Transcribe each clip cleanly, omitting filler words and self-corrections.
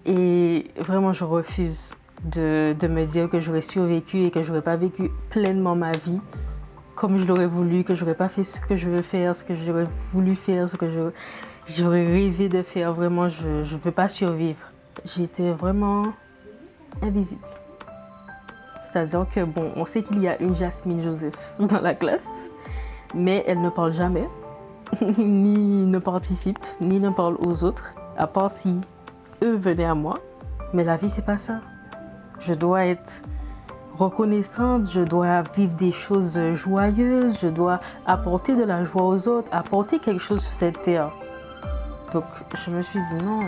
Et vraiment, je refuse de me dire que j'aurais survécu et que j'aurais pas vécu pleinement ma vie comme je l'aurais voulu, que j'aurais pas fait ce que je veux faire, ce que j'aurais voulu faire, ce que j'aurais rêvé de faire. Vraiment, je ne veux pas survivre. J'étais vraiment invisible. C'est-à-dire que, bon, on sait qu'il y a une Jasmine Joseph dans la classe, mais elle ne parle jamais, ni ne participe, ni ne parle aux autres, à part si eux venaient à moi. Mais la vie, c'est pas ça. Je dois être reconnaissante, je dois vivre des choses joyeuses, je dois apporter de la joie aux autres, apporter quelque chose sur cette terre. Donc, je me suis dit non,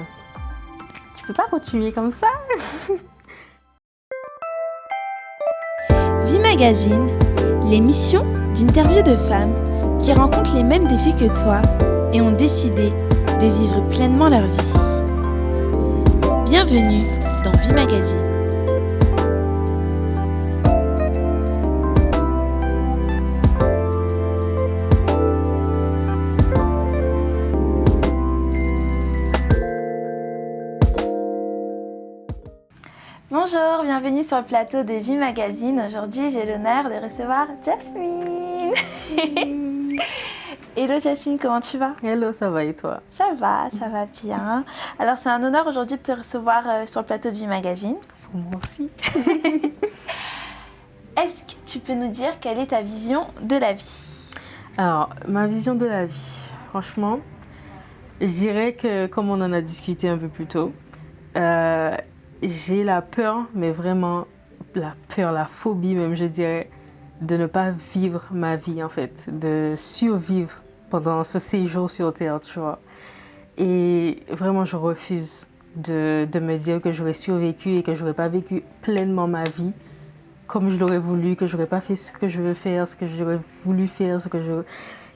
tu peux pas continuer comme ça. Vie Magazine, l'émission d'interviews de femmes qui rencontrent les mêmes défis que toi et ont décidé de vivre pleinement leur vie. Bienvenue dans Vie Magazine. Bonjour, bienvenue sur le plateau de Vie Magazine. Aujourd'hui, j'ai l'honneur de recevoir Jasmine. Hello Jasmine, comment tu vas? Hello, ça va et toi? Ça va bien. Alors, c'est un honneur aujourd'hui de te recevoir sur le plateau de Vie Magazine. Moi aussi. Est-ce que tu peux nous dire quelle est ta vision de la vie? Alors, ma vision de la vie, franchement, je dirais que, comme on en a discuté un peu plus tôt, j'ai la peur, mais vraiment la peur, la phobie même, je dirais, de ne pas vivre ma vie en fait, de survivre pendant ce séjour sur Terre, tu vois. Et vraiment, je refuse de me dire que j'aurais survécu et que j'aurais pas vécu pleinement ma vie comme je l'aurais voulu, que j'aurais pas fait ce que je veux faire, ce que j'aurais voulu faire, ce que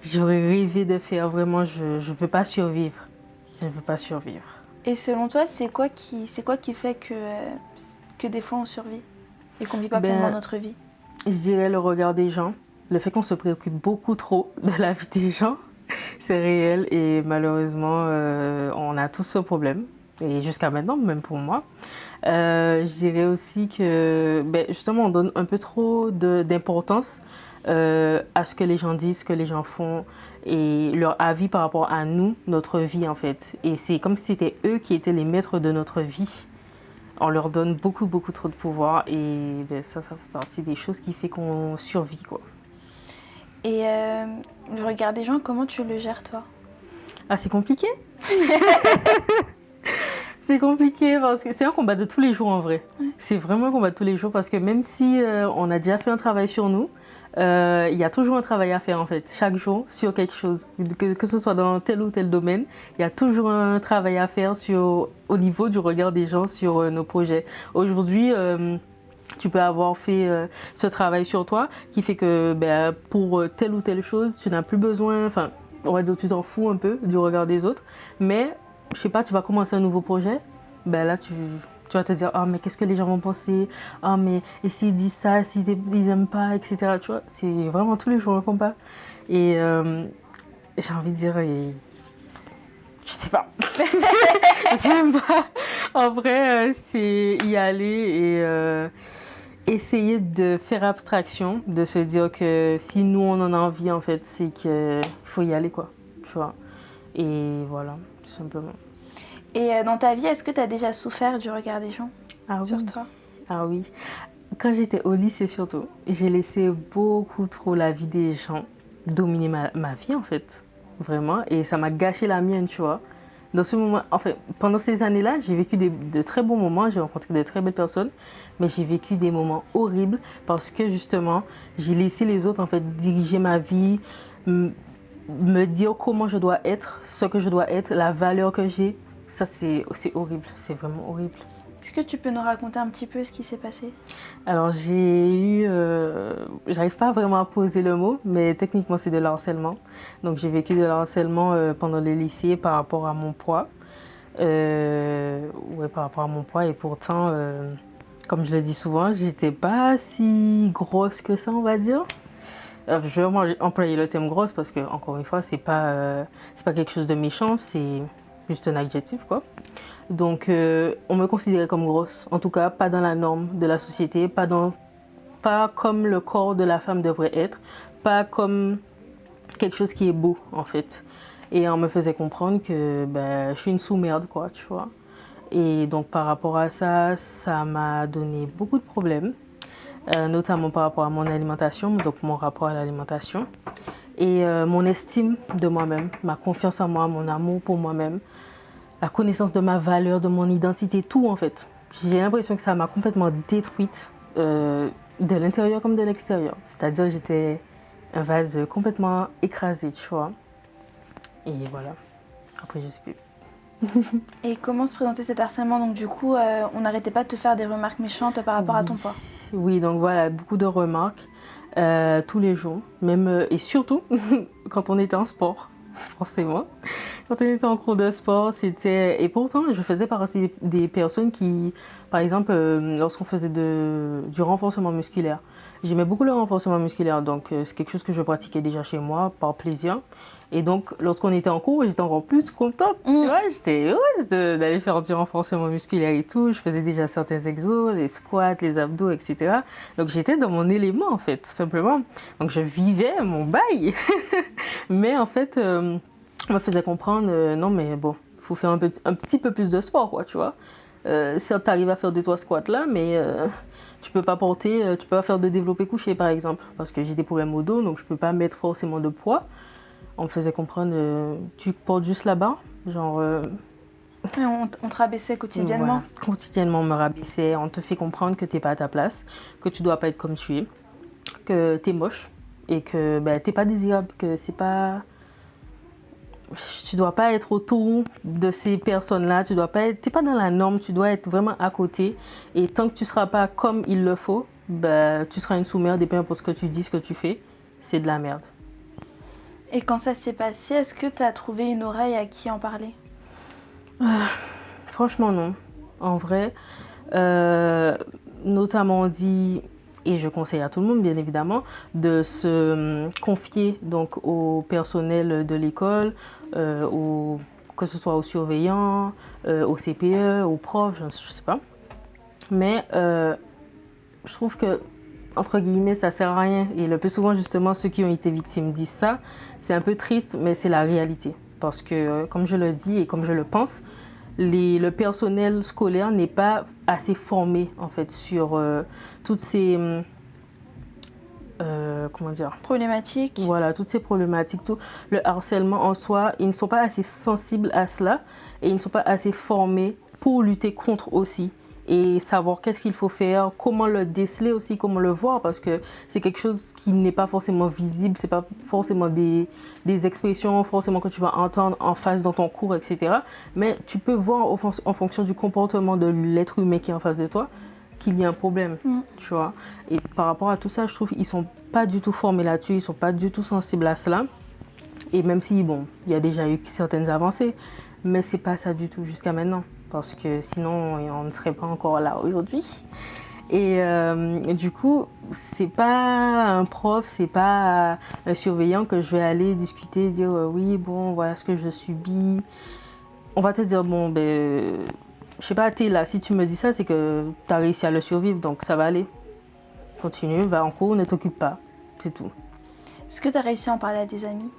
j'aurais rêvé de faire. Vraiment, je veux pas survivre. Je veux pas survivre. Et selon toi, c'est quoi qui fait que des fois on survit et qu'on vit pas pleinement notre vie? Je dirais le regard des gens, le fait qu'on se préoccupe beaucoup trop de la vie des gens, c'est réel et malheureusement, on a tous ce problème. Et jusqu'à maintenant, même pour moi. Je dirais aussi que justement, on donne un peu trop d'importance à ce que les gens disent, ce que les gens font et leur avis par rapport à nous, notre vie en fait. Et c'est comme si c'était eux qui étaient les maîtres de notre vie. On leur donne beaucoup trop de pouvoir et ça fait partie des choses qui fait qu'on survit, quoi. Et le regard des gens, comment tu le gères toi? Ah, c'est compliqué. C'est compliqué parce que c'est un combat de tous les jours en vrai. C'est vraiment un combat de tous les jours parce que même si on a déjà fait un travail sur nous, il y a toujours un travail à faire en fait, chaque jour sur quelque chose. Que ce soit dans tel ou tel domaine, il y a toujours un travail à faire au niveau du regard des gens sur nos projets. Aujourd'hui, tu peux avoir fait ce travail sur toi qui fait que pour telle ou telle chose, tu n'as plus besoin, enfin, on va dire tu t'en fous un peu du regard des autres, mais je sais pas, tu vas commencer un nouveau projet, là tu vas te dire, ah mais qu'est-ce que les gens vont penser, ah mais et s'ils disent ça, s'ils aiment pas, etc. Tu vois, c'est vraiment tous les jours un combat. Et j'ai envie de dire, je sais pas, je sais même pas. En vrai, c'est y aller et essayer de faire abstraction, de se dire que si nous on en a envie en fait, c'est qu'il faut y aller quoi, tu vois. Et voilà, tout simplement. Et dans ta vie, est-ce que tu as déjà souffert du regard des gens sur toi? Ah oui. Quand j'étais au lycée surtout, j'ai laissé beaucoup trop la vie des gens dominer ma vie en fait. Vraiment. Et ça m'a gâché la mienne, tu vois. Dans ce moment, enfin, pendant ces années-là, j'ai vécu de très bons moments, j'ai rencontré de très belles personnes, mais j'ai vécu des moments horribles parce que justement, j'ai laissé les autres en fait diriger ma vie, me dire comment je dois être, ce que je dois être, la valeur que j'ai. Ça, c'est horrible, c'est vraiment horrible. Est-ce que tu peux nous raconter un petit peu ce qui s'est passé? Alors, j'arrive pas vraiment à poser le mot, mais techniquement, c'est de l'harcèlement. Donc, j'ai vécu de l'harcèlement pendant le lycée par rapport à mon poids. Par rapport à mon poids, et pourtant, comme je le dis souvent, j'étais pas si grosse que ça, on va dire. Je vais vraiment employer le terme grosse parce que, encore une fois, c'est pas quelque chose de méchant, c'est juste un adjectif, quoi. Donc, on me considérait comme grosse. En tout cas, pas dans la norme de la société, pas comme le corps de la femme devrait être, pas comme quelque chose qui est beau, en fait. Et on me faisait comprendre que ben, je suis une sous-merde, quoi, tu vois. Et donc, par rapport à ça, ça m'a donné beaucoup de problèmes, notamment par rapport à mon alimentation, donc mon rapport à l'alimentation. Et mon estime de moi-même, ma confiance en moi, mon amour pour moi-même, la connaissance de ma valeur, de mon identité, tout en fait. J'ai l'impression que ça m'a complètement détruite de l'intérieur comme de l'extérieur. C'est-à-dire j'étais un vase complètement écrasé, tu vois. Et voilà. Après, je sais plus. Et comment se présentait cet harcèlement? Donc du coup, on n'arrêtait pas de te faire des remarques méchantes par rapport à ton poids. Oui, donc voilà, beaucoup de remarques tous les jours, même et surtout quand on était en sport, forcément. Quand on était en cours de sport, c'était... Et pourtant, je faisais partie des personnes qui, par exemple, lorsqu'on faisait du renforcement musculaire, j'aimais beaucoup le renforcement musculaire, donc c'est quelque chose que je pratiquais déjà chez moi, par plaisir. Et donc, lorsqu'on était en cours, j'étais encore plus contente, tu vois, j'étais heureuse d'aller faire du renforcement musculaire et tout. Je faisais déjà certains exos, les squats, les abdos, etc. Donc, j'étais dans mon élément, en fait, tout simplement. Donc, je vivais mon bail. Mais en fait, on me faisait comprendre, non, mais bon, il faut faire un petit peu plus de sport, quoi, tu vois. Certes, tu arrives à faire 2-3 squats là, mais tu peux pas faire de développé couché, par exemple, parce que j'ai des problèmes au dos, donc je peux pas mettre forcément de poids. On me faisait comprendre, tu portes juste la barre, genre... Et on te rabaissait quotidiennement. Voilà. Quotidiennement, on me rabaissait, on te fait comprendre que t'es pas à ta place, que tu dois pas être comme tu es, que t'es moche et que ben, t'es pas désirable, que c'est pas... Tu dois pas être autour de ces personnes-là, t'es pas dans la norme, tu dois être vraiment à côté. Et tant que tu seras pas comme il le faut, ben, tu seras une sous-merde et peu importe ce que tu dis, ce que tu fais, c'est de la merde. Et quand ça s'est passé, est-ce que tu as trouvé une oreille à qui en parler? Franchement, non. En vrai, notamment on dit, et je conseille à tout le monde bien évidemment, de se confier donc au personnel de l'école, que ce soit aux surveillants, aux CPE, aux profs, je ne sais pas. Mais je trouve que, entre guillemets, ça sert à rien. Et le plus souvent, justement, ceux qui ont été victimes disent ça. C'est un peu triste, mais c'est la réalité. Parce que, comme je le dis et comme je le pense, le personnel scolaire n'est pas assez formé, en fait, sur toutes ces... comment dire? Problématiques. Voilà, toutes ces problématiques, tout le harcèlement en soi, ils ne sont pas assez sensibles à cela et ils ne sont pas assez formés pour lutter contre aussi. Et savoir qu'est-ce qu'il faut faire, comment le déceler aussi, comment le voir, parce que c'est quelque chose qui n'est pas forcément visible, c'est pas forcément des expressions forcément que tu vas entendre en face dans ton cours, etc. Mais tu peux voir en fonction du comportement de l'être humain qui est en face de toi qu'il y a un problème, tu vois. Et par rapport à tout ça, je trouve qu'ils sont pas du tout formés là-dessus, ils sont pas du tout sensibles à cela. Et même si, bon, il y a déjà eu certaines avancées, mais c'est pas ça du tout jusqu'à maintenant. Parce que sinon, on ne serait pas encore là aujourd'hui. Et du coup, c'est pas un prof, c'est pas un surveillant que je vais aller discuter, dire oui, bon, voilà ce que je subis. On va te dire, bon, ben, je sais pas, t'es là, si tu me dis ça, c'est que tu as réussi à le survivre, donc ça va aller. Continue, va en cours, ne t'occupe pas, c'est tout. Est-ce que tu as réussi à en parler à des amis?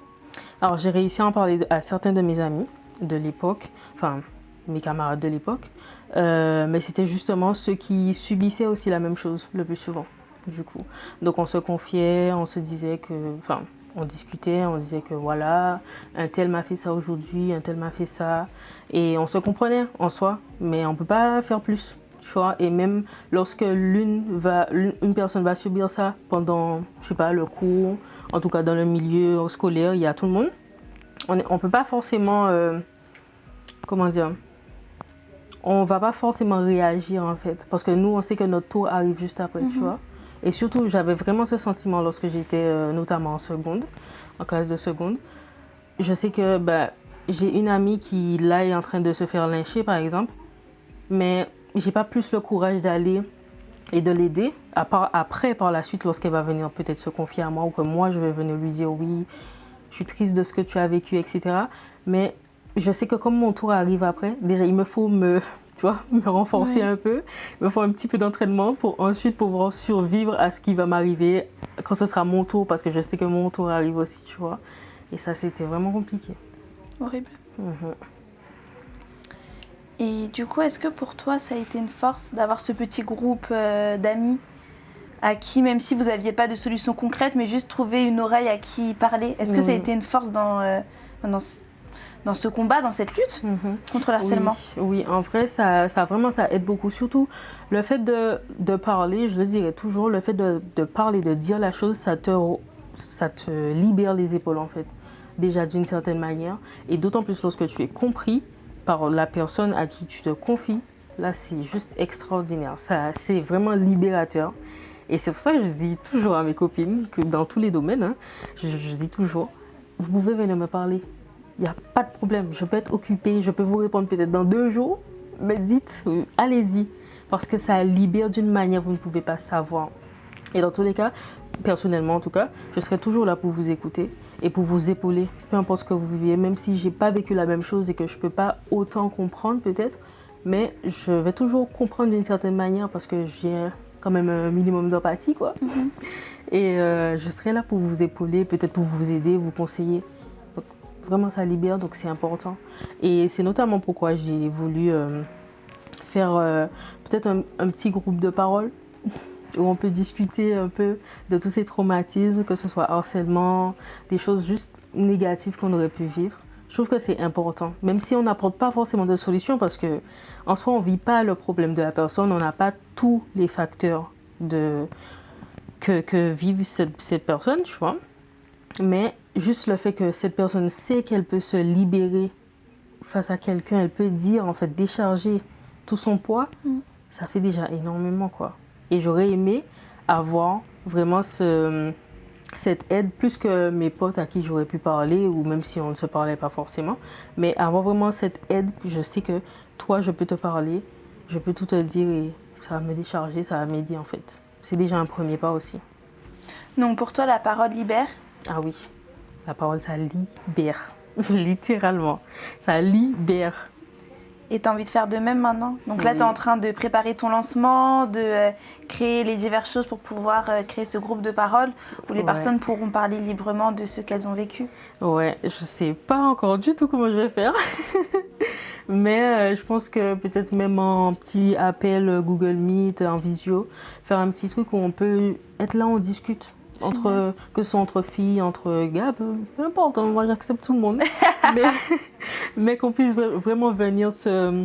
Alors, j'ai réussi à en parler à certains de mes amis de l'époque, enfin, mes camarades de l'époque, mais c'était justement ceux qui subissaient aussi la même chose le plus souvent, du coup. Donc on se confiait, on se disait que, enfin, on discutait, on disait que voilà, un tel m'a fait ça aujourd'hui, un tel m'a fait ça, et on se comprenait en soi, mais on peut pas faire plus, tu vois. Et même lorsque une personne va subir ça pendant, je sais pas, le cours, en tout cas dans le milieu scolaire, il y a tout le monde, on peut pas forcément, comment dire, on va pas forcément réagir en fait, parce que nous on sait que notre tour arrive juste après, tu vois. Et surtout j'avais vraiment ce sentiment lorsque j'étais notamment en classe de seconde. Je sais que j'ai une amie qui là est en train de se faire lyncher par exemple, mais j'ai pas plus le courage d'aller et de l'aider, à part après par la suite lorsqu'elle va venir peut-être se confier à moi, ou que moi je vais venir lui dire oui, je suis triste de ce que tu as vécu, etc. Mais je sais que comme mon tour arrive après, déjà il me faut tu vois, me renforcer un peu. Il me faut un petit peu d'entraînement pour ensuite pouvoir survivre à ce qui va m'arriver quand ce sera mon tour, parce que je sais que mon tour arrive aussi, tu vois. Et ça, c'était vraiment compliqué. Horrible. Et du coup, est-ce que pour toi, ça a été une force d'avoir ce petit groupe d'amis à qui, même si vous n'aviez pas de solution concrète, mais juste trouver une oreille à qui parler, est-ce que ça a été une force dans ce combat, dans cette lutte contre le harcèlement? Oui, en vrai, ça aide beaucoup. Surtout le fait de parler, je le dirais toujours, le fait de parler, de dire la chose, ça te libère les épaules en fait. Déjà d'une certaine manière. Et d'autant plus lorsque tu es compris par la personne à qui tu te confies, là c'est juste extraordinaire. Ça, c'est vraiment libérateur. Et c'est pour ça que je dis toujours à mes copines que dans tous les domaines, je dis toujours, vous pouvez venir me parler. Il n'y a pas de problème, je peux être occupée, je peux vous répondre peut-être dans 2 jours, mais dites, allez-y, parce que ça libère d'une manière que vous ne pouvez pas savoir. Et dans tous les cas, personnellement en tout cas, je serai toujours là pour vous écouter et pour vous épauler, peu importe ce que vous vivez, même si je n'ai pas vécu la même chose et que je ne peux pas autant comprendre peut-être, mais je vais toujours comprendre d'une certaine manière parce que j'ai quand même un minimum d'empathie, quoi. Et je serai là pour vous épauler, peut-être pour vous aider, vous conseiller. Vraiment, ça libère, donc c'est important. Et c'est notamment pourquoi j'ai voulu faire peut-être un petit groupe de parole où on peut discuter un peu de tous ces traumatismes, que ce soit harcèlement, des choses juste négatives qu'on aurait pu vivre. Je trouve que c'est important, même si on n'apporte pas forcément de solution, parce que en soi, on ne vit pas le problème de la personne, on n'a pas tous les facteurs que vivent cette personne, tu vois. Mais juste le fait que cette personne sait qu'elle peut se libérer face à quelqu'un, elle peut dire, en fait, décharger tout son poids, ça fait déjà énormément, quoi. Et j'aurais aimé avoir vraiment cette aide, plus que mes potes à qui j'aurais pu parler, ou même si on ne se parlait pas forcément, mais avoir vraiment cette aide, je sais que toi, je peux te parler, je peux tout te dire et ça va me décharger, ça va m'aider, en fait. C'est déjà un premier pas aussi. Donc pour toi, la parole libère? Ah oui, la parole, ça libère, littéralement, ça libère. Et tu as envie de faire de même maintenant? Donc là, tu es en train de préparer ton lancement, de créer les diverses choses pour pouvoir créer ce groupe de parole où les personnes pourront parler librement de ce qu'elles ont vécu. Ouais, je sais pas encore du tout comment je vais faire. Mais je pense que peut-être même en petit appel Google Meet, en visio, faire un petit truc où on peut être là, on discute. Que ce soit entre filles, entre gars, peu importe, moi j'accepte tout le monde. mais qu'on puisse vraiment venir se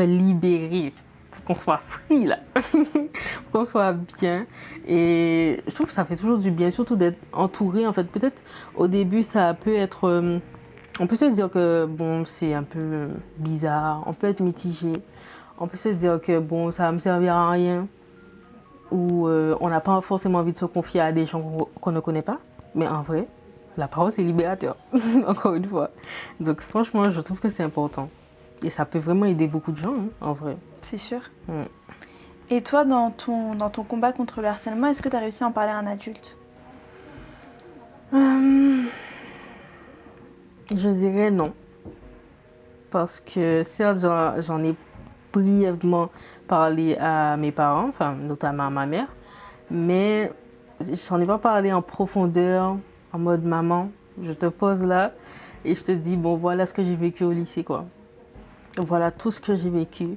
libérer, pour qu'on soit free là, pour qu'on soit bien. Et je trouve que ça fait toujours du bien, surtout d'être entouré. En fait, peut-être au début ça peut être, on peut se dire que bon, c'est un peu bizarre, on peut être mitigé, on peut se dire que bon, ça va me servir à rien. Où on n'a pas forcément envie de se confier à des gens qu'on ne connaît pas. Mais en vrai, la parole, c'est libérateur, encore une fois. Donc franchement, je trouve que c'est important. Et ça peut vraiment aider beaucoup de gens, en vrai. C'est sûr. Et toi, dans ton combat contre le harcèlement, est-ce que tu as réussi à en parler à un adulte? Je dirais non. Parce que certes, j'en ai brièvement parlé à mes parents, enfin notamment à ma mère, mais j'en ai pas parlé en profondeur, en mode maman, je te pose là et je te dis bon voilà ce que j'ai vécu au lycée, quoi. Voilà tout ce que j'ai vécu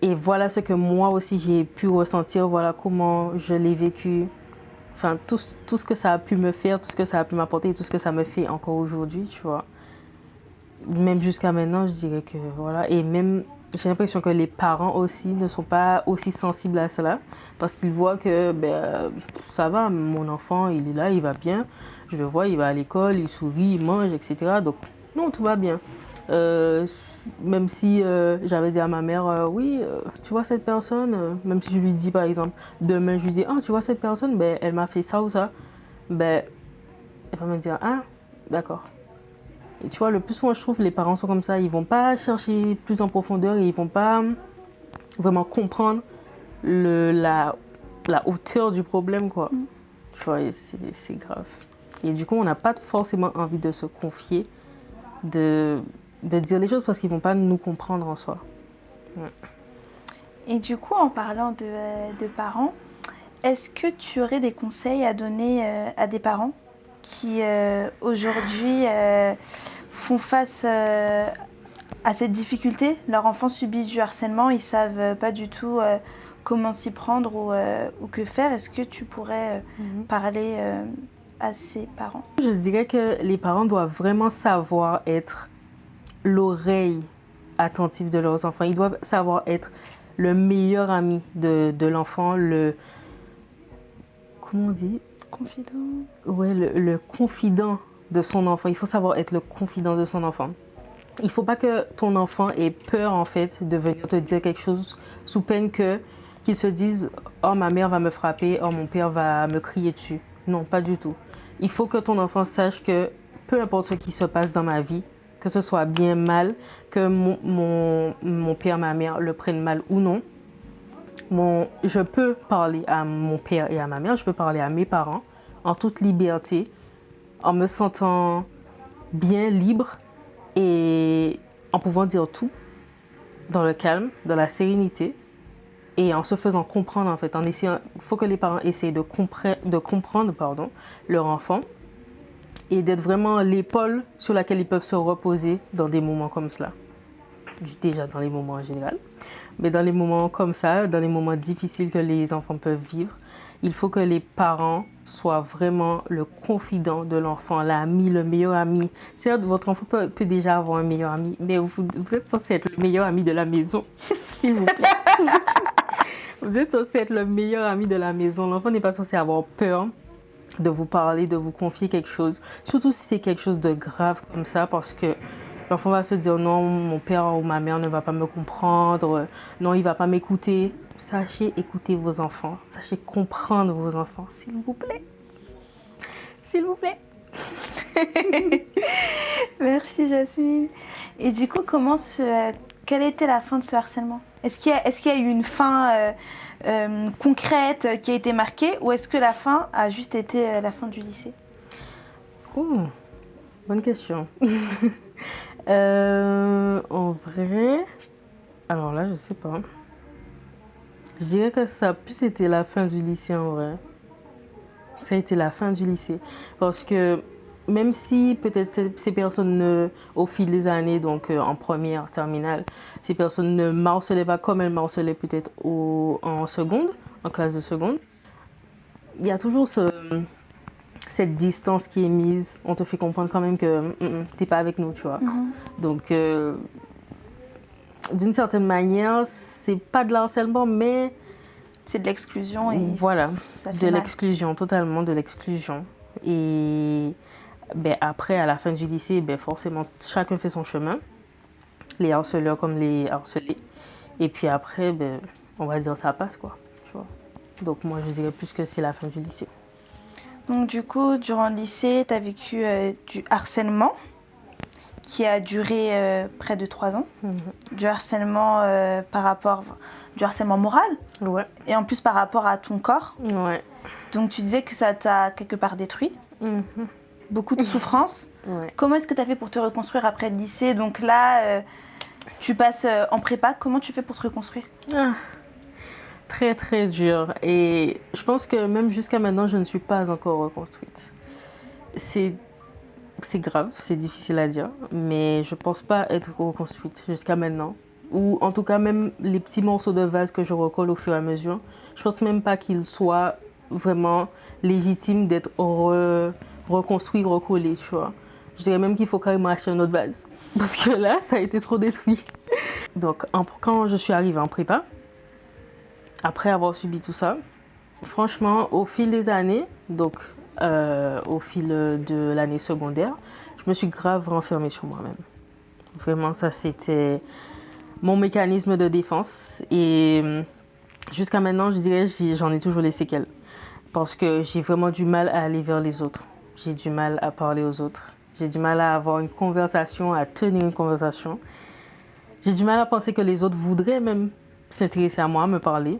et voilà ce que moi aussi j'ai pu ressentir, voilà comment je l'ai vécu, enfin tout ce que ça a pu me faire, tout ce que ça a pu m'apporter et tout ce que ça me fait encore aujourd'hui, tu vois. Même jusqu'à maintenant, je dirais que voilà. Et même, j'ai l'impression que les parents aussi ne sont pas aussi sensibles à cela. Parce qu'ils voient que ça va, mon enfant, il est là, il va bien. Je le vois, il va à l'école, il sourit, il mange, etc. Donc, non, tout va bien. Même si j'avais dit à ma mère, oui, tu vois cette personne, même si je lui dis par exemple, demain je lui dis, ah, tu vois cette personne, elle m'a fait ça ou ça. Elle va me dire, ah, d'accord. Et tu vois, le plus souvent, je trouve, les parents sont comme ça. Ils vont pas chercher plus en profondeur et ils vont pas vraiment comprendre la hauteur du problème, quoi. Tu vois, c'est grave. Et du coup, on n'a pas forcément envie de se confier, de de dire les choses parce qu'ils ne vont pas nous comprendre en soi. Ouais. Et du coup, en parlant de parents, est-ce que tu aurais des conseils à donner à des parents qui aujourd'hui font face à cette difficulté? Leur enfant subit du harcèlement, ils ne savent pas du tout comment s'y prendre ou que faire. Est-ce que tu pourrais parler à ces parents? Je dirais que les parents doivent vraiment savoir être l'oreille attentive de leurs enfants. Ils doivent savoir être le meilleur ami de l'enfant, comment on dit? Confident. Ouais, le confident de son enfant. Il faut savoir être le confident de son enfant. Il ne faut pas que ton enfant ait peur, en fait, de venir te dire quelque chose sous peine qu'il se dise « Oh, ma mère va me frapper, oh, mon père va me crier dessus ». Non, pas du tout. Il faut que ton enfant sache que peu importe ce qui se passe dans ma vie, que ce soit bien, mal, que mon père, ma mère le prennent mal ou non, je peux parler à mon père et à ma mère, je peux parler à mes parents en toute liberté, en me sentant bien libre et en pouvant dire tout dans le calme, dans la sérénité et en se faisant comprendre en fait. Il faut que les parents essayent de comprendre leur enfant et d'être vraiment l'épaule sur laquelle ils peuvent se reposer dans des moments comme cela. Déjà dans les moments en général, mais dans les moments comme ça, dans les moments difficiles que les enfants peuvent vivre, il faut que les parents soient vraiment le confident de l'enfant, l'ami, le meilleur ami. Certes, votre enfant peut déjà avoir un meilleur ami, mais vous êtes censé être le meilleur ami de la maison, s'il vous plaît. Vous êtes censé être le meilleur ami de la maison. L'enfant n'est pas censé avoir peur de vous parler, de vous confier quelque chose, surtout si c'est quelque chose de grave comme ça, parce que l'enfant va se dire non, mon père ou ma mère ne va pas me comprendre, non, il ne va pas m'écouter. Sachez écouter vos enfants, sachez comprendre vos enfants, s'il vous plaît. S'il vous plaît. Merci Jasmine. Et du coup, quelle était la fin de ce harcèlement? Est-ce qu'il y a eu une fin concrète qui a été marquée ou est-ce que la fin a juste été la fin du lycée? Bonne question. En vrai, alors là, je sais pas. Je dirais que ça a plus été la fin du lycée en vrai. Ça a été la fin du lycée. Parce que même si peut-être ces personnes, au fil des années, donc en première, terminale, ces personnes ne m'harcelaient pas comme elles m'harcelaient peut-être en seconde, en classe de seconde, il y a toujours cette distance qui est mise. On te fait comprendre quand même que t'es pas avec nous, tu vois. Donc, d'une certaine manière, c'est pas de l'harcèlement, mais c'est de l'exclusion. Et voilà, ça fait mal. L'exclusion, totalement de l'exclusion. Et après, à la fin du lycée, forcément, chacun fait son chemin. Les harceleurs comme les harcelés. Et puis après, on va dire ça passe, quoi. Tu vois. Donc moi, je dirais plus que c'est la fin du lycée. Donc du coup, durant le lycée, tu as vécu du harcèlement qui a duré près de 3 ans. Du harcèlement du harcèlement moral. Ouais. Et en plus par rapport à ton corps. Ouais. Donc tu disais que ça t'a quelque part détruit. Beaucoup de souffrance. Ouais. Comment est-ce que tu as fait pour te reconstruire après le lycée? Donc là, tu passes en prépa. Comment tu fais pour te reconstruire? Très très dur. Et je pense que même jusqu'à maintenant, je ne suis pas encore reconstruite. C'est grave, c'est difficile à dire, mais je pense pas être reconstruite jusqu'à maintenant. Ou en tout cas, même les petits morceaux de vase que je recolle au fur et à mesure, je pense même pas qu'ils soient vraiment légitimes d'être reconstruits, recollés, tu vois. Je dirais même qu'il faut carrément acheter une autre vase. Parce que là, ça a été trop détruit. Donc, quand je suis arrivée en prépa, après avoir subi tout ça, franchement, au fil des années, donc au fil de l'année secondaire, je me suis grave renfermée sur moi-même. Vraiment, ça c'était mon mécanisme de défense. Et jusqu'à maintenant, je dirais, j'en ai toujours les séquelles. Parce que j'ai vraiment du mal à aller vers les autres. J'ai du mal à parler aux autres. J'ai du mal à avoir une conversation, à tenir une conversation. J'ai du mal à penser que les autres voudraient même s'intéresser à moi, me parler.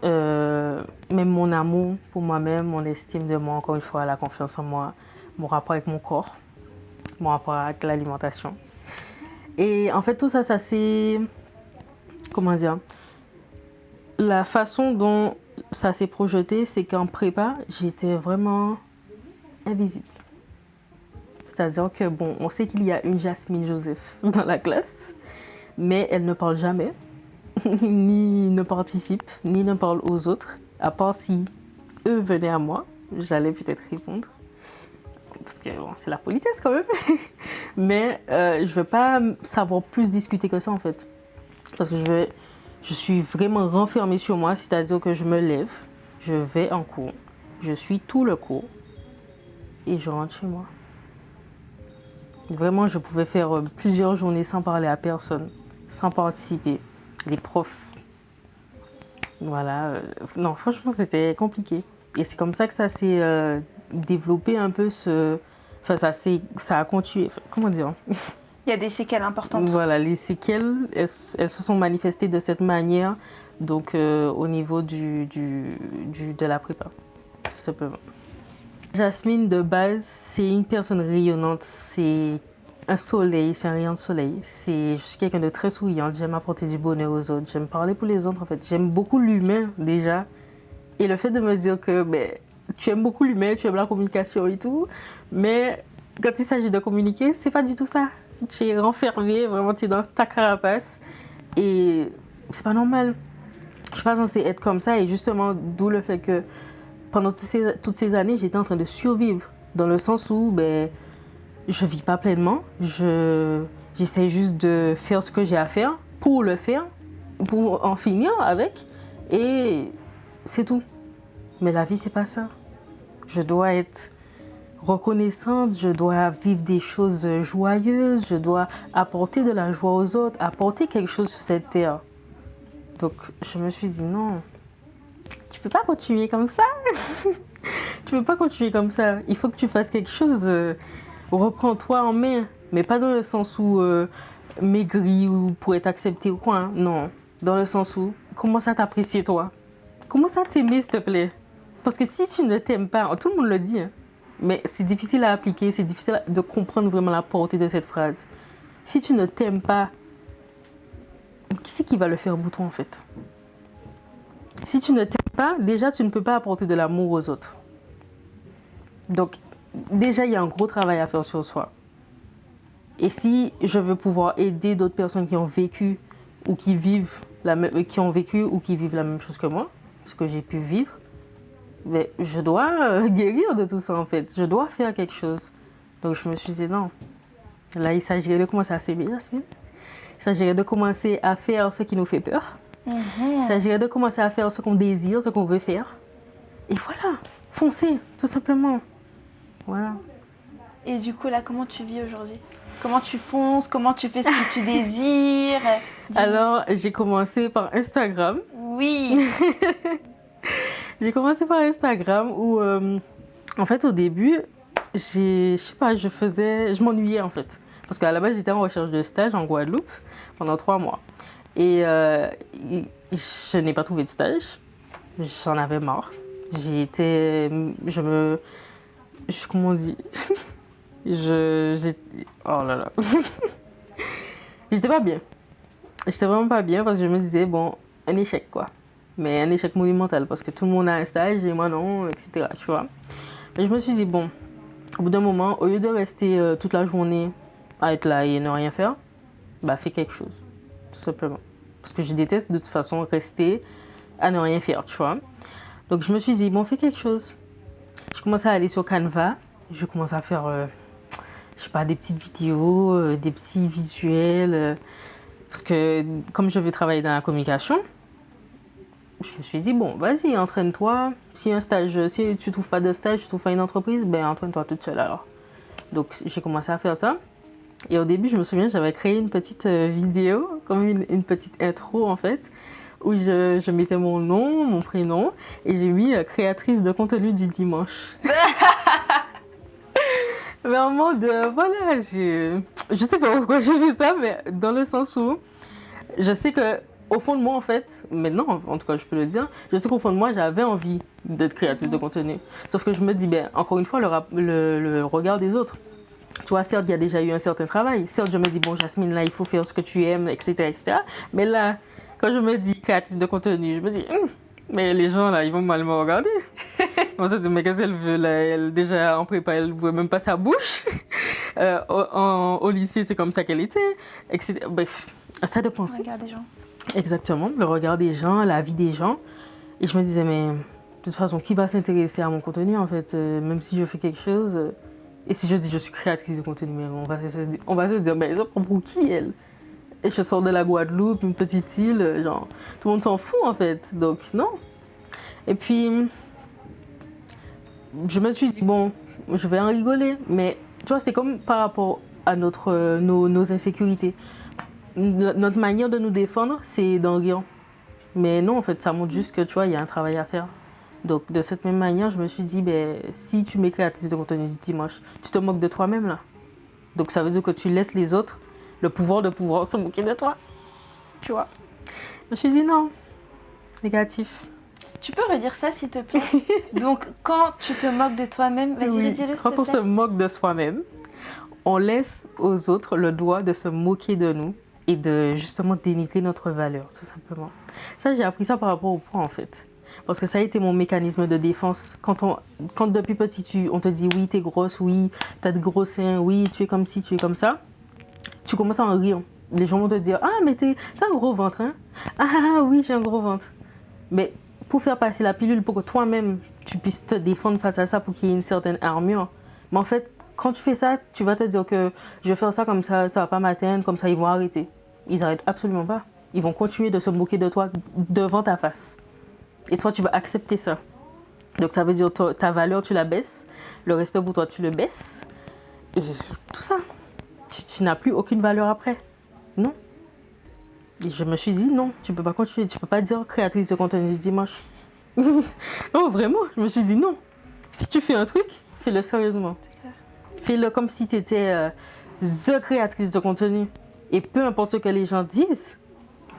Même mon amour pour moi-même, mon estime de moi, encore une fois, la confiance en moi, mon rapport avec mon corps, mon rapport avec l'alimentation. Et en fait, tout ça, ça c'est... Comment dire? La façon dont ça s'est projeté, c'est qu'en prépa, j'étais vraiment invisible. C'est-à-dire que, bon, on sait qu'il y a une Jasmine Joseph dans la classe, mais elle ne parle jamais, ni ne participe, ni ne parle aux autres, à part si eux venaient à moi, j'allais peut-être répondre. Parce que bon, c'est la politesse quand même. Mais je ne veux pas savoir plus discuter que ça en fait. Parce que je suis vraiment renfermée sur moi, c'est-à-dire que je me lève, je vais en cours, je suis tout le cours et je rentre chez moi. Vraiment, je pouvais faire plusieurs journées sans parler à personne, sans participer. Les profs, voilà. Non, franchement, c'était compliqué. Et c'est comme ça que ça s'est développé un peu Enfin, ça a continué. Enfin, comment dire? Il y a des séquelles importantes. Voilà, les séquelles, elles se sont manifestées de cette manière, donc au niveau de la prépa, tout simplement. Jasmine, de base, c'est une personne rayonnante, c'est un soleil, c'est un rayon de soleil. Je suis quelqu'un de très souriante, j'aime apporter du bonheur aux autres, j'aime parler pour les autres en fait. J'aime beaucoup l'humain déjà. Et le fait de me dire que tu aimes beaucoup l'humain, tu aimes la communication et tout, mais quand il s'agit de communiquer, c'est pas du tout ça. Tu es renfermé, vraiment tu es dans ta carapace et c'est pas normal. Je suis pas censée être comme ça et justement d'où le fait que pendant toutes ces années, j'étais en train de survivre dans le sens où je vis pas pleinement. J'essaie juste de faire ce que j'ai à faire pour le faire, pour en finir avec et c'est tout. Mais la vie, c'est pas ça. Je dois être reconnaissante, je dois vivre des choses joyeuses, je dois apporter de la joie aux autres, apporter quelque chose sur cette terre. Donc, je me suis dit non, tu peux pas continuer comme ça. Tu peux pas continuer comme ça. Il faut que tu fasses quelque chose. Reprends-toi en main, mais pas dans le sens où maigri ou pour être accepté ou quoi. Hein. Non, dans le sens où commence à t'apprécier toi. Commence à t'aimer, s'il te plaît. Parce que si tu ne t'aimes pas, tout le monde le dit, hein, mais c'est difficile à appliquer, c'est difficile de comprendre vraiment la portée de cette phrase. Si tu ne t'aimes pas, qui c'est qui va le faire pour toi en fait? Si tu ne t'aimes pas, déjà tu ne peux pas apporter de l'amour aux autres. Donc déjà il y a un gros travail à faire sur soi. Et si je veux pouvoir aider d'autres personnes qui ont vécu ou qui vivent qui ont vécu ou qui vivent la même chose que moi, ce que j'ai pu vivre, mais je dois guérir de tout ça en fait. Je dois faire quelque chose. Donc je me suis dit non. Là, il s'agirait de commencer à s'aimer, Jasmine. Il s'agirait de commencer à faire ce qui nous fait peur. Il s'agirait de commencer à faire ce qu'on désire, ce qu'on veut faire. Et voilà, foncer, tout simplement. Voilà. Et du coup, là, comment tu vis aujourd'hui? Comment tu fonces? Comment tu fais ce que tu désires? Alors, j'ai commencé par Instagram. Oui. J'ai commencé par Instagram où, en fait, au début, je sais pas, je m'ennuyais en fait. Parce qu'à la base, j'étais en recherche de stage en Guadeloupe pendant 3 mois. Et je n'ai pas trouvé de stage. J'en avais marre. Comment on dit? Oh là là. J'étais pas bien. J'étais vraiment pas bien parce que je me disais, bon, un échec quoi. Mais un échec monumental parce que tout le monde a un stage et moi non, etc. Tu vois. Mais je me suis dit, bon, au bout d'un moment, au lieu de rester toute la journée à être là et ne rien faire, bah fais quelque chose, tout simplement. Parce que je déteste de toute façon rester à ne rien faire, tu vois. Donc je me suis dit, bon, fais quelque chose. Je commence à aller sur Canva, je commence à faire, je sais pas, des petites vidéos, des petits visuels. Parce que comme je veux travailler dans la communication, je me suis dit, bon, vas-y, entraîne-toi. Si tu trouves pas de stage, tu trouves pas une entreprise, ben entraîne-toi toute seule alors. Donc j'ai commencé à faire ça. Et au début, je me souviens, j'avais créé une petite vidéo, comme une petite intro en fait, où je mettais mon nom, mon prénom, et j'ai mis créatrice de contenu du dimanche. Mais en mode, voilà, je sais pas pourquoi j'ai fait ça, mais dans le sens où je sais que au fond de moi, en fait, maintenant, en tout cas, je peux le dire, je sais qu'au fond de moi, j'avais envie d'être créatrice de contenu. Sauf que je me dis, ben, encore une fois, le regard des autres. Tu vois, certes, il y a déjà eu un certain travail. Certes, je me dis, bon, Jasmine, là, il faut faire ce que tu aimes, etc., etc. Mais là, quand je me dis créatrice de contenu, je me dis, mais les gens, là, ils vont mal me regarder. Ils vont se dire, mais qu'est-ce qu'elle veut, là? Elle, déjà, en prépa, elle ne voit même pas sa bouche. Au lycée, c'est comme ça qu'elle était, etc. Bref, un tas de pensées. Le regard des gens. Exactement, le regard des gens, la vie des gens. Et je me disais, mais de toute façon, qui va s'intéresser à mon contenu, en fait, même si je fais quelque chose. Et si je dis je suis créatrice de contenu, mais on va se dire, mais ils pour qui elle? Et je sors de la Guadeloupe, une petite île, genre, tout le monde s'en fout en fait, donc non. Et puis, je me suis dit, bon, je vais en rigoler, mais tu vois, c'est comme par rapport à nos insécurités. Notre manière de nous défendre, c'est d'en rire. Mais non, en fait, ça montre juste que, tu vois, il y a un travail à faire. Donc, de cette même manière, je me suis dit, ben, si tu mets créatrice de contenu du dimanche, tu te moques de toi-même, là. Donc, ça veut dire que tu laisses les autres le pouvoir de pouvoir se moquer de toi. Tu vois. Je me suis dit, non, négatif. Tu peux redire ça, s'il te plaît? Donc, quand tu te moques de toi-même, vas-y, Oui, redis-le, s'il te quand on plaît. se moque de soi-même, on laisse aux autres le droit de se moquer de nous et de, justement, dénigrer notre valeur, tout simplement. Ça, j'ai appris ça par rapport au poids, en fait. Parce que ça a été mon mécanisme de défense. Quand depuis petit, on te dit oui, t'es grosse, oui, t'as de gros seins, oui, tu es comme ci, tu es comme ça, tu commences à en rire. Les gens vont te dire, ah, mais t'as un gros ventre, hein? Ah, oui, j'ai un gros ventre. Mais pour faire passer la pilule, pour que toi-même, tu puisses te défendre face à ça, pour qu'il y ait une certaine armure. Mais en fait, quand tu fais ça, tu vas te dire que je vais faire ça comme ça va pas m'atteindre, comme ça, ils vont arrêter. Ils n'arrêtent absolument pas. Ils vont continuer de se moquer de toi devant ta face. Et toi, tu vas accepter ça. Donc, ça veut dire que ta valeur, tu la baisses. Le respect pour toi, tu le baisses. Et tout ça. Tu n'as plus aucune valeur après. Non. Et je me suis dit, non, tu peux pas continuer. Tu peux pas dire créatrice de contenu du dimanche. Non, vraiment. Je me suis dit, non. Si tu fais un truc, fais-le sérieusement. Fais-le comme si tu étais the créatrice de contenu. Et peu importe ce que les gens disent,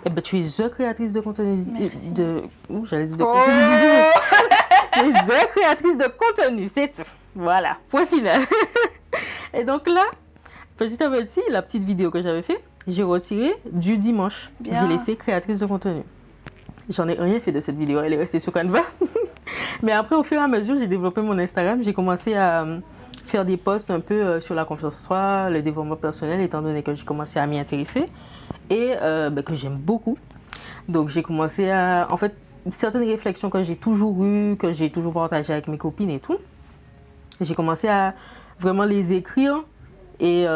eh ben, tu es the créatrice de contenu. J'allais dire de contenu. Tu es the créatrice de contenu, c'est tout. Voilà, point final. Et donc là, petit à petit, la petite vidéo que j'avais fait, j'ai retiré du dimanche. Bien. J'ai laissé créatrice de contenu. J'en ai rien fait de cette vidéo, elle est restée sur Canva. Mais après, au fur et à mesure, j'ai développé mon Instagram. J'ai commencé à faire des posts un peu sur la confiance en soi, le développement personnel, étant donné que j'ai commencé à m'y intéresser et que j'aime beaucoup. Donc, j'ai commencé à... En fait, certaines réflexions que j'ai toujours eues, que j'ai toujours partagées avec mes copines et tout, j'ai commencé à vraiment les écrire et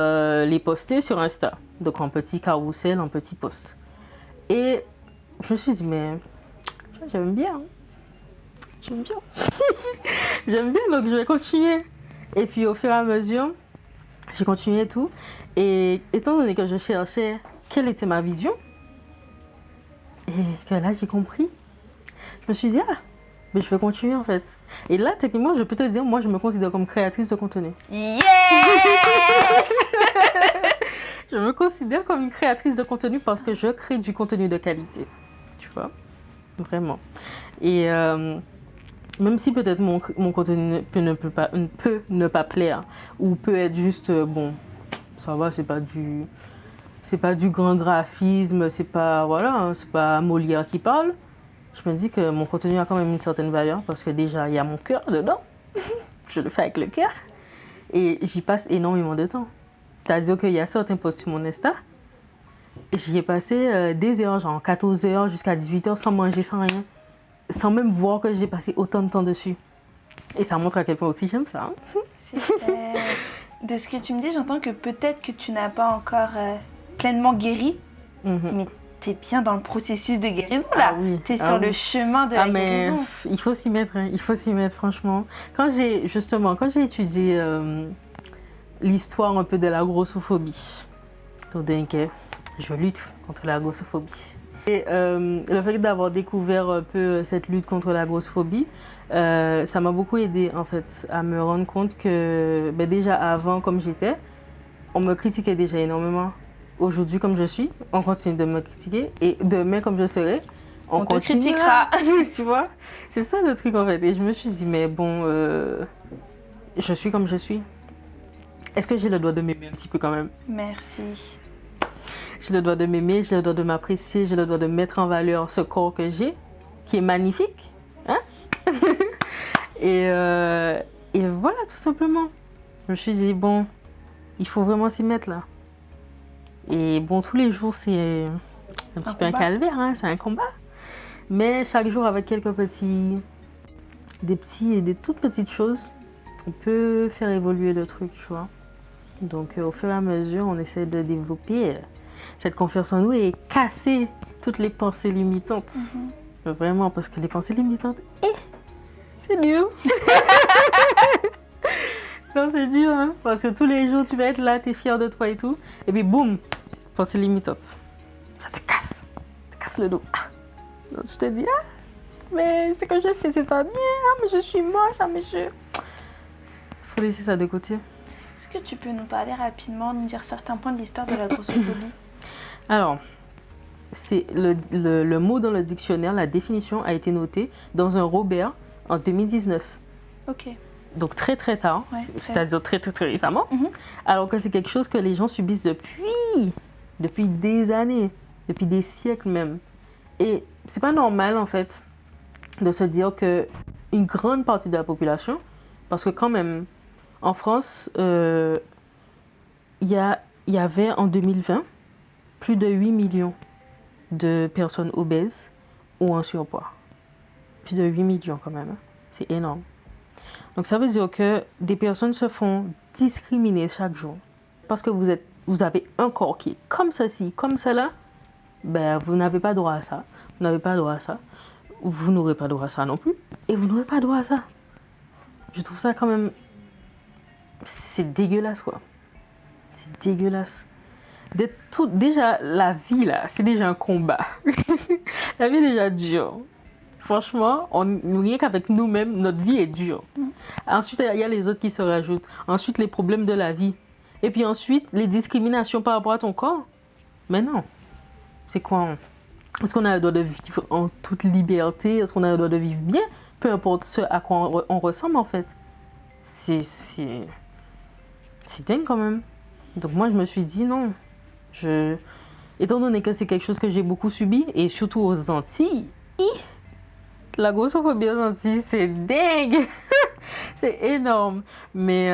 les poster sur Insta. Donc, en petit carrousel, en petit post. Et je me suis dit, mais j'aime bien. Hein. J'aime bien. J'aime bien, donc je vais continuer. Et puis au fur et à mesure, j'ai continué tout. Et étant donné que je cherchais quelle était ma vision, et que là j'ai compris, je me suis dit, ah, mais je vais continuer en fait. Et là, techniquement, je peux te dire, moi je me considère comme créatrice de contenu. Yes! Je me considère comme une créatrice de contenu parce que je crée du contenu de qualité. Tu vois? Vraiment. Et même si peut-être mon contenu peut ne pas plaire ou peut être juste, bon, ça va, c'est pas du grand graphisme, c'est pas, voilà, hein, c'est pas Molière qui parle. Je me dis que mon contenu a quand même une certaine valeur parce que déjà, il y a mon cœur dedans. Je le fais avec le cœur. Et j'y passe énormément de temps. C'est-à-dire qu'il y a certains posts sur mon Insta, j'y ai passé des heures, genre 14 heures jusqu'à 18 heures sans manger, sans rien. Sans même voir que j'ai passé autant de temps dessus. Et ça montre à quel point aussi j'aime ça. Hein. De ce que tu me dis, j'entends que peut-être que tu n'as pas encore pleinement guéri, mais tu es bien dans le processus de guérison là. Oui. Tu es sur le chemin de la guérison. Il faut s'y mettre, hein. Il faut s'y mettre franchement. Quand j'ai étudié l'histoire un peu de la grossophobie, donc je lutte contre la grossophobie. Et le fait d'avoir découvert un peu cette lutte contre la grossophobie, ça m'a beaucoup aidé en fait à me rendre compte que déjà avant comme j'étais, on me critiquait déjà énormément. Aujourd'hui comme je suis, on continue de me critiquer et demain comme je serai, on te critiquera. Tu vois, c'est ça le truc en fait. Et je me suis dit mais bon, je suis comme je suis. est-ce que j'ai le droit de m'aimer un petit peu quand même? Merci. J'ai le droit de m'aimer, j'ai le droit de m'apprécier, j'ai le droit de mettre en valeur ce corps que j'ai, qui est magnifique. Hein? et voilà, tout simplement. Je me suis dit, bon, il faut vraiment s'y mettre là. Et bon, tous les jours, c'est un petit peu un calvaire, hein, c'est un combat. Mais chaque jour, avec quelques des toutes petites choses, on peut faire évoluer le truc, tu vois. Donc, au fur et à mesure, on essaie de développer cette confiance en nous et casser toutes les pensées limitantes. Vraiment, parce que les pensées limitantes, c'est dur. Non, c'est dur, hein, parce que tous les jours, tu vas être là, tu es fier de toi et tout. Et puis, boum, pensée limitante. Ça te casse le dos. Donc, je te dis, mais ce que je fais, c'est pas bien. Mais je suis moche. Mais je... Faut laisser ça de côté. Est-ce que tu peux nous parler rapidement, nous dire certains points de l'histoire de la grossophobie? Alors, c'est le mot dans le dictionnaire, la définition a été notée dans un Robert en 2019. Ok. Donc très très tard, c'est-à-dire très très très récemment. Alors que c'est quelque chose que les gens subissent depuis des années, depuis des siècles même. Et c'est pas normal en fait de se dire que une grande partie de la population, parce que quand même en France, il y avait en 2020 plus de 8 millions de personnes obèses ou en surpoids. Plus de 8 millions quand même, c'est énorme. Donc ça veut dire que des personnes se font discriminer chaque jour parce que vous avez un corps qui est comme ceci, comme cela. Ben, vous n'avez pas droit à ça. Vous n'avez pas droit à ça. Vous n'aurez pas droit à ça non plus. Et vous n'aurez pas droit à ça. Je trouve ça quand même... C'est dégueulasse, quoi. C'est dégueulasse. Déjà, la vie, là, c'est déjà un combat. La vie est déjà dure. Franchement, rien qu'avec nous-mêmes, notre vie est dure. Ensuite, il y a les autres qui se rajoutent. Ensuite, les problèmes de la vie. Et puis ensuite, les discriminations par rapport à ton corps. Mais non. C'est quoi? Est-ce qu'on a le droit de vivre en toute liberté? Est-ce qu'on a le droit de vivre bien? Peu importe ce à quoi on ressemble, en fait. C'est dingue, quand même. Donc moi, je me suis dit, non. Étant donné que c'est quelque chose que j'ai beaucoup subi, et surtout aux Antilles, la grossophobie aux Antilles, c'est dingue. C'est énorme. Mais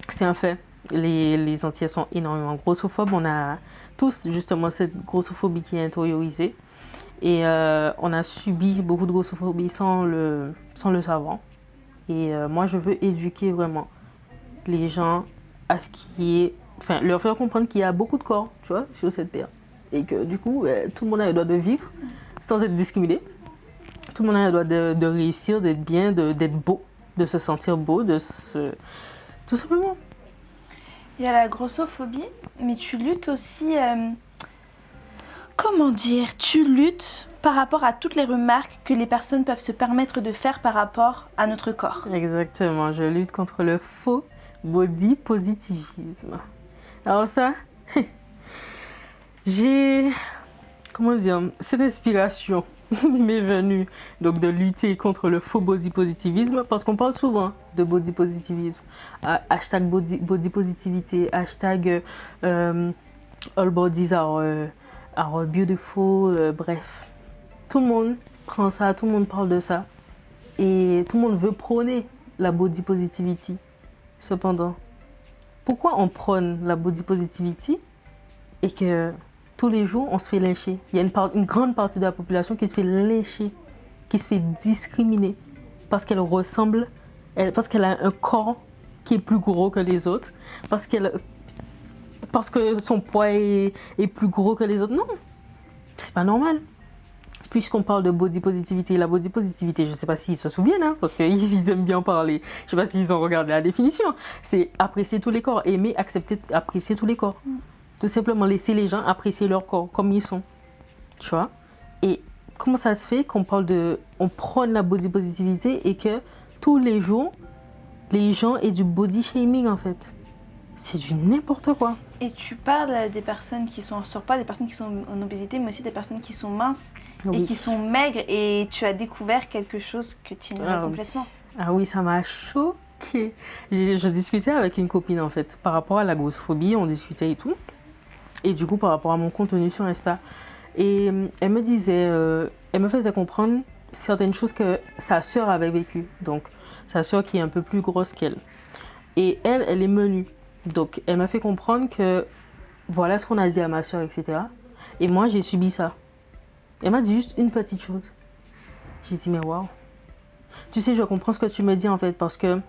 c'est un fait. Les Antillais sont énormément grossophobes. On a tous justement cette grossophobie qui est intériorisée. Et on a subi beaucoup de grossophobie sans le savoir. Et moi, je veux éduquer vraiment les gens à ce qui est... Enfin, leur faire comprendre qu'il y a beaucoup de corps, tu vois, sur cette terre. Et que du coup, tout le monde a le droit de vivre sans être discriminé. Tout le monde a le droit de réussir, d'être bien, d'être beau, de se sentir beau, tout simplement. Il y a la grossophobie, mais tu luttes aussi... Comment dire? Tu luttes par rapport à toutes les remarques que les personnes peuvent se permettre de faire par rapport à notre corps. Exactement, je lutte contre le faux body positivisme. Alors ça, j'ai... Comment dire? Cette inspiration m'est venue donc de lutter contre le faux body positivisme parce qu'on parle souvent de body positivisme. Hashtag body positivité, hashtag all bodies are beautiful, bref. Tout le monde prend ça, tout le monde parle de ça. Et tout le monde veut prôner la body positivity. Cependant, pourquoi on prône la body positivity et que tous les jours, on se fait lyncher? Il y a une grande partie de la population qui se fait lyncher, qui se fait discriminer parce qu'elle ressemble, parce qu'elle a un corps qui est plus gros que les autres, parce que son poids est plus gros que les autres. Non, c'est pas normal. Puisqu'on parle de body positivity, la body positivity, je ne sais pas s'ils se souviennent, hein, parce qu'ils aiment bien parler. Je ne sais pas s'ils ont regardé la définition. C'est apprécier tous les corps, aimer, accepter, apprécier tous les corps. Tout simplement laisser les gens apprécier leur corps comme ils sont. Tu vois? Et comment ça se fait qu'on prône la body positivité et que tous les jours, les gens aient du body shaming en fait? C'est du n'importe quoi. Et tu parles des personnes qui sont en surpoids, des personnes qui sont en obésité, mais aussi des personnes qui sont minces et qui sont maigres. Et tu as découvert quelque chose que tu ignorais complètement. Oui. Ah oui, ça m'a choquée. Je discutais avec une copine en fait par rapport à la grossophobie, on discutait et tout. Et du coup par rapport à mon contenu sur Insta. Et elle me disait, elle me faisait comprendre certaines choses que sa sœur avait vécues. Donc sa sœur qui est un peu plus grosse qu'elle. Et elle est menue. Donc elle m'a fait comprendre que voilà ce qu'on a dit à ma sœur, etc. Et moi j'ai subi ça. Elle m'a dit juste une petite chose. J'ai dit mais waouh. Tu sais, je comprends ce que tu me dis en fait parce que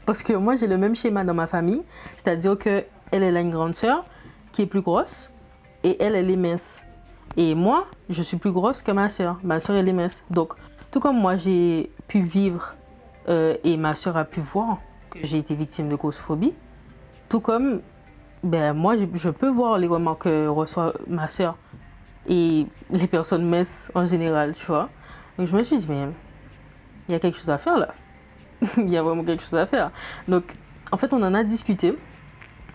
parce que moi j'ai le même schéma dans ma famille, c'est-à-dire que elle a une grande sœur qui est plus grosse et elle est mince. Et moi, je suis plus grosse que ma sœur. Ma sœur elle est mince. Donc tout comme moi j'ai pu vivre et ma sœur a pu voir que j'ai été victime de grossophobie, tout comme ben moi je peux voir les remarques que reçoit ma sœur et les personnes minces en général, tu vois. Donc je me suis dit, mais il y a quelque chose à faire là. Il y a vraiment quelque chose à faire. Donc en fait, on en a discuté.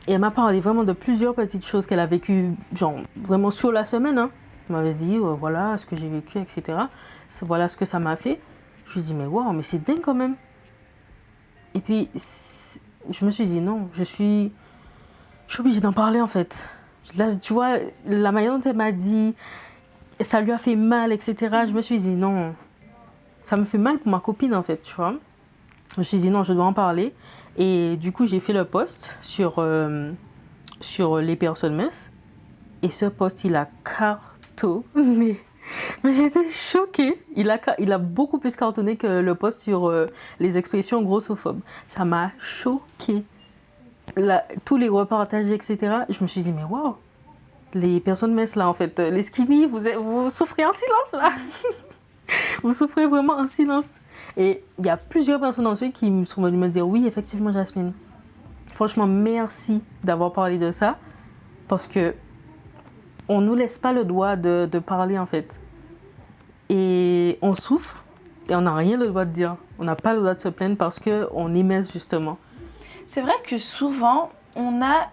Et elle m'a parlé vraiment de plusieurs petites choses qu'elle a vécues, genre vraiment sur la semaine. Hein. Elle m'avait dit, voilà ce que j'ai vécu, etc. Voilà ce que ça m'a fait. Je lui ai dit, mais waouh, mais c'est dingue quand même. Et puis, je me suis dit, non, je suis obligée d'en parler en fait. Là, tu vois, la manière dont elle m'a dit, ça lui a fait mal, etc. Je me suis dit, non, ça me fait mal pour ma copine en fait, tu vois. Je me suis dit, non, je dois en parler. Et du coup, j'ai fait le post sur les personnes minces. Et ce post, il a cartonné. Mais j'étais choquée. Il a beaucoup plus cartonné que le post sur les expressions grossophobes. Ça m'a choquée. Tous les repartages, etc. Je me suis dit, mais waouh, les personnes minces là, en fait, les skinny, vous souffrez en silence là. Vous souffrez vraiment en silence. Et il y a plusieurs personnes ensuite qui sont venues me dire, oui, effectivement, Jasmine. Franchement, merci d'avoir parlé de ça. Parce que on ne nous laisse pas le droit de parler, en fait. Et on souffre. Et on n'a rien le droit de dire. On n'a pas le droit de se plaindre parce qu'on est mince, justement. C'est vrai que souvent, on a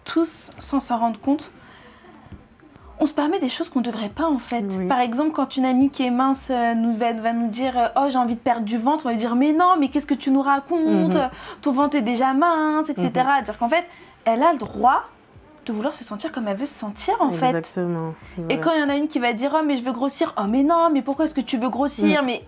tous, sans s'en rendre compte, on se permet des choses qu'on ne devrait pas en fait. Oui. Par exemple, quand une amie qui est mince va nous dire « Oh, j'ai envie de perdre du ventre », on va lui dire « Mais non, mais qu'est-ce que tu nous racontes ? Ton ventre est déjà mince, etc. » Dire qu'en fait, elle a le droit de vouloir se sentir comme elle veut se sentir en fait. Exactement. Et quand il y en a une qui va dire « Oh, mais je veux grossir », « Oh, mais non, mais pourquoi est-ce que tu veux grossir ?» Mais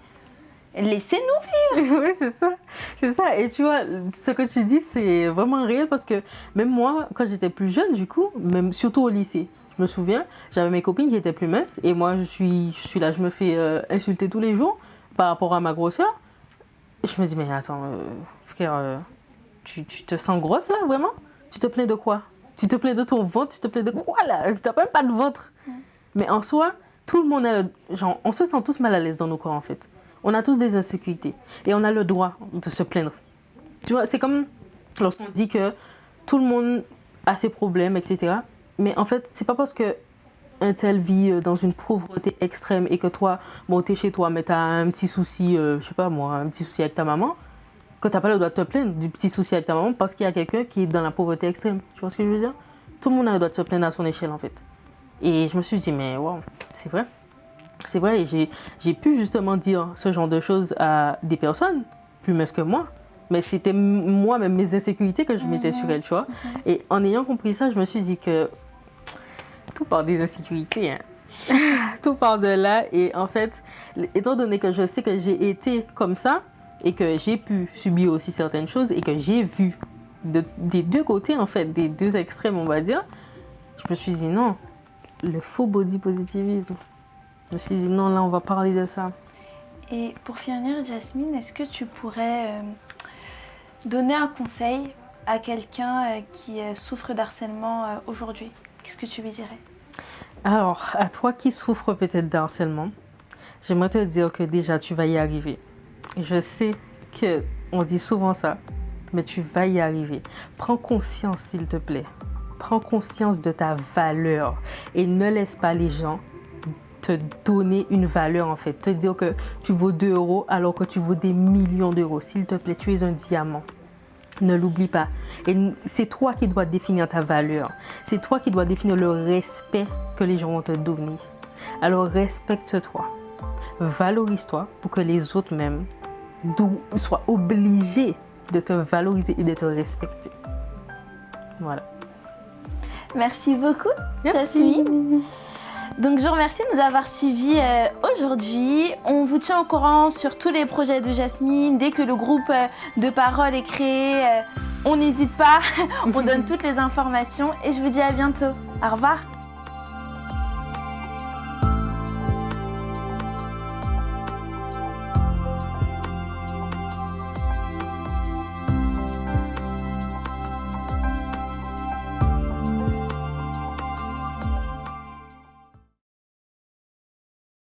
laissez-nous vivre. Oui, c'est ça. C'est ça. Et tu vois, ce que tu dis, c'est vraiment réel parce que même moi, quand j'étais plus jeune, du coup, même surtout au lycée, je me souviens, j'avais mes copines qui étaient plus minces et moi, je suis là, je me fais insulter tous les jours par rapport à ma grosseur. Et je me dis, mais attends, frère, tu te sens grosse là, vraiment? Tu te plains de quoi? Tu te plains de ton ventre? Tu te plains de quoi là? T'as même pas de ventre. Mais en soi, tout le monde a genre, on se sent tous mal à l'aise dans nos corps en fait. On a tous des insécurités et on a le droit de se plaindre. Tu vois, c'est comme lorsqu'on dit que tout le monde a ses problèmes, etc. Mais en fait, c'est pas parce que un tel vit dans une pauvreté extrême et que toi, bon, t'es chez toi, mais t'as un petit souci, je sais pas moi, un petit souci avec ta maman, que t'as pas le droit de te plaindre du petit souci avec ta maman parce qu'il y a quelqu'un qui est dans la pauvreté extrême. Tu vois ce que je veux dire? Tout le monde a le droit de se plaindre à son échelle en fait. Et je me suis dit, mais waouh, c'est vrai. C'est vrai, et j'ai pu justement dire ce genre de choses à des personnes plus minces que moi. Mais c'était moi-même mes insécurités que je mettais sur elles, tu vois. Et en ayant compris ça, je me suis dit que tout part des insécurités. Hein. Tout part de là. Et en fait, étant donné que je sais que j'ai été comme ça et que j'ai pu subir aussi certaines choses et que j'ai vu des deux côtés, en fait, des deux extrêmes, on va dire, je me suis dit non, le faux body positivisme. Je me suis dit non, là, on va parler de ça. Et pour finir, Jasmine, est-ce que tu pourrais donner un conseil à quelqu'un qui souffre d'harcèlement aujourd'hui? Qu'est-ce que tu lui dirais? Alors, à toi qui souffres peut-être d'harcèlement, j'aimerais te dire que déjà, tu vas y arriver. Je sais qu'on dit souvent ça, mais tu vas y arriver. Prends conscience, s'il te plaît. Prends conscience de ta valeur et ne laisse pas les gens te donner une valeur en fait. Te dire que tu vaux 2 € alors que tu vaux des millions d'euros. S'il te plaît, tu es un diamant. Ne l'oublie pas. Et c'est toi qui dois définir ta valeur. C'est toi qui dois définir le respect que les gens vont te donner. Alors respecte-toi. Valorise-toi pour que les autres même soient obligés de te valoriser et de te respecter. Voilà. Merci beaucoup, Merci. Jasmine. Donc, je vous remercie de nous avoir suivis aujourd'hui. On vous tient au courant sur tous les projets de Jasmine. Dès que le groupe de parole est créé, on n'hésite pas. On donne toutes les informations et je vous dis à bientôt. Au revoir.